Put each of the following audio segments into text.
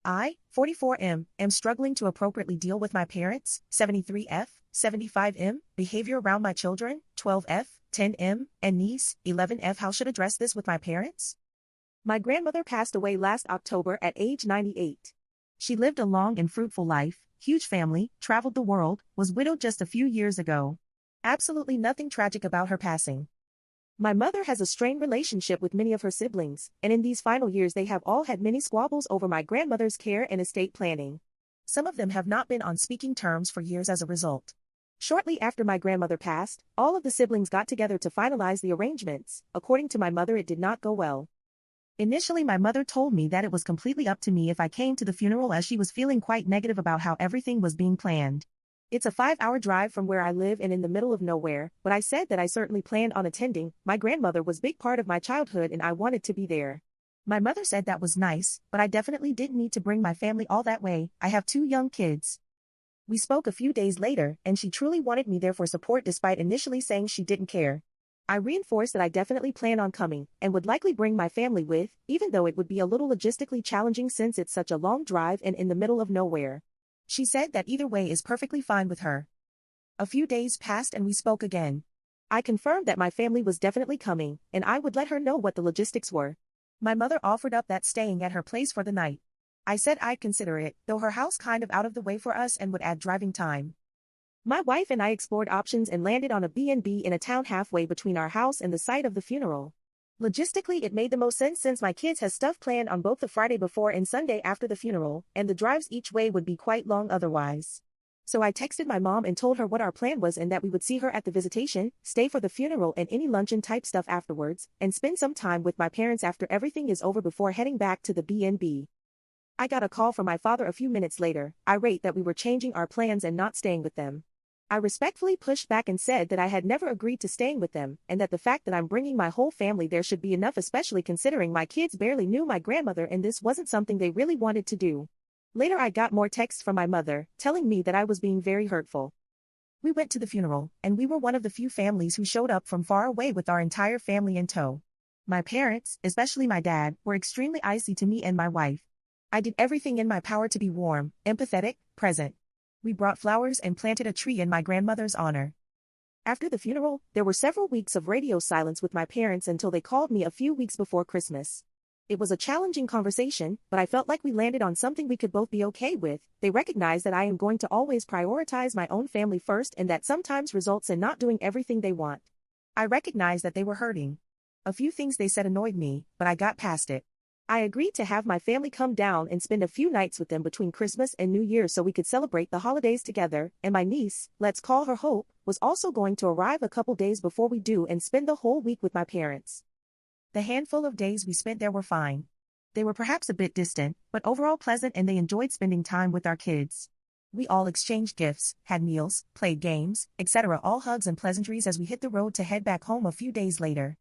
I, 44M, am struggling to appropriately deal with my parents, 73F, 75M, behavior around my children, 12F, 10M, and niece, 11F. How should I address this with my parents? My grandmother passed away last October at age 98. She lived a long and fruitful life, huge family, traveled the world, was widowed just a few years ago. Absolutely nothing tragic about her passing. My mother has a strained relationship with many of her siblings, and in these final years they have all had many squabbles over my grandmother's care and estate planning. Some of them have not been on speaking terms for years as a result. Shortly after my grandmother passed, all of the siblings got together to finalize the arrangements. According to my mother, it did not go well. Initially, my mother told me that it was completely up to me if I came to the funeral, as she was feeling quite negative about how everything was being planned. It's a 5-hour drive from where I live and in the middle of nowhere, but I said that I certainly planned on attending. My grandmother was a big part of my childhood and I wanted to be there. My mother said that was nice, but I definitely didn't need to bring my family all that way. I have 2 young kids. We spoke a few days later, and she truly wanted me there for support despite initially saying she didn't care. I reinforced that I definitely plan on coming, and would likely bring my family with, even though it would be a little logistically challenging since it's such a long drive and in the middle of nowhere. She said that either way is perfectly fine with her. A few days passed and we spoke again. I confirmed that my family was definitely coming, and I would let her know what the logistics were. My mother offered up that staying at her place for the night. I said I'd consider it, though her house kind of out of the way for us and would add driving time. My wife and I explored options and landed on a B&B in a town halfway between our house and the site of the funeral. Logistically, it made the most sense since my kids has stuff planned on both the Friday before and Sunday after the funeral, and the drives each way would be quite long otherwise. So I texted my mom and told her what our plan was and that we would see her at the visitation, stay for the funeral and any luncheon type stuff afterwards, and spend some time with my parents after everything is over before heading back to the B&B. I got a call from my father a few minutes later, irate that we were changing our plans and not staying with them. I respectfully pushed back and said that I had never agreed to staying with them, and that the fact that I'm bringing my whole family there should be enough, especially considering my kids barely knew my grandmother and this wasn't something they really wanted to do. Later I got more texts from my mother, telling me that I was being very hurtful. We went to the funeral, and we were one of the few families who showed up from far away with our entire family in tow. My parents, especially my dad, were extremely icy to me and my wife. I did everything in my power to be warm, empathetic, present. We brought flowers and planted a tree in my grandmother's honor. After the funeral, there were several weeks of radio silence with my parents until they called me a few weeks before Christmas. It was a challenging conversation, but I felt like we landed on something we could both be okay with. They recognized that I am going to always prioritize my own family first and that sometimes results in not doing everything they want. I recognized that they were hurting. A few things they said annoyed me, but I got past it. I agreed to have my family come down and spend a few nights with them between Christmas and New Year so we could celebrate the holidays together, and my niece, let's call her Hope, was also going to arrive a couple days before we do and spend the whole week with my parents. The handful of days we spent there were fine. They were perhaps a bit distant, but overall pleasant, and they enjoyed spending time with our kids. We all exchanged gifts, had meals, played games, etc., all hugs and pleasantries as we hit the road to head back home a few days later.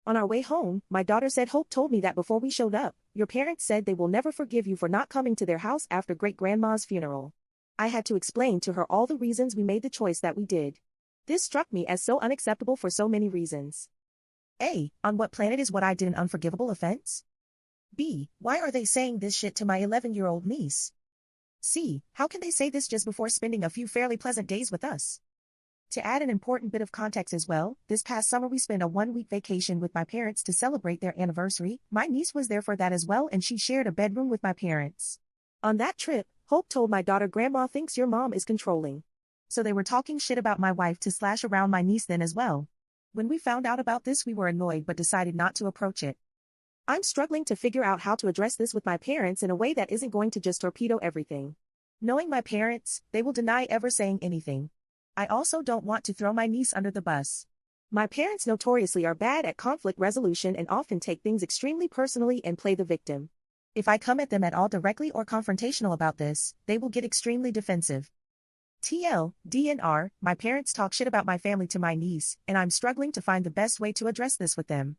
On our way home, my daughter said Hope told me that before we showed up, your parents said they will never forgive you for not coming to their house after great-grandma's funeral. I had to explain to her all the reasons we made the choice that we did. This struck me as so unacceptable for so many reasons. A. On what planet is what I did an unforgivable offense? B. Why are they saying this shit to my 11-year-old niece? C. How can they say this just before spending a few fairly pleasant days with us? To add an important bit of context as well, this past summer we spent a 1-week vacation with my parents to celebrate their anniversary. My niece was there for that as well, and she shared a bedroom with my parents. On that trip, Hope told my daughter, "Grandma thinks your mom is controlling." So they were talking shit about my wife to slash around my niece then as well. When we found out about this, we were annoyed but decided not to approach it. I'm struggling to figure out how to address this with my parents in a way that isn't going to just torpedo everything. Knowing my parents, they will deny ever saying anything. I also don't want to throw my niece under the bus. My parents notoriously are bad at conflict resolution and often take things extremely personally and play the victim. If I come at them at all directly or confrontational about this, they will get extremely defensive. TL, DNR, my parents talk shit about my family to my niece, and I'm struggling to find the best way to address this with them.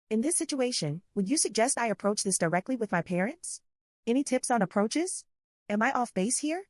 In this situation, would you suggest I approach this directly with my parents? Any tips on approaches? Am I off base here?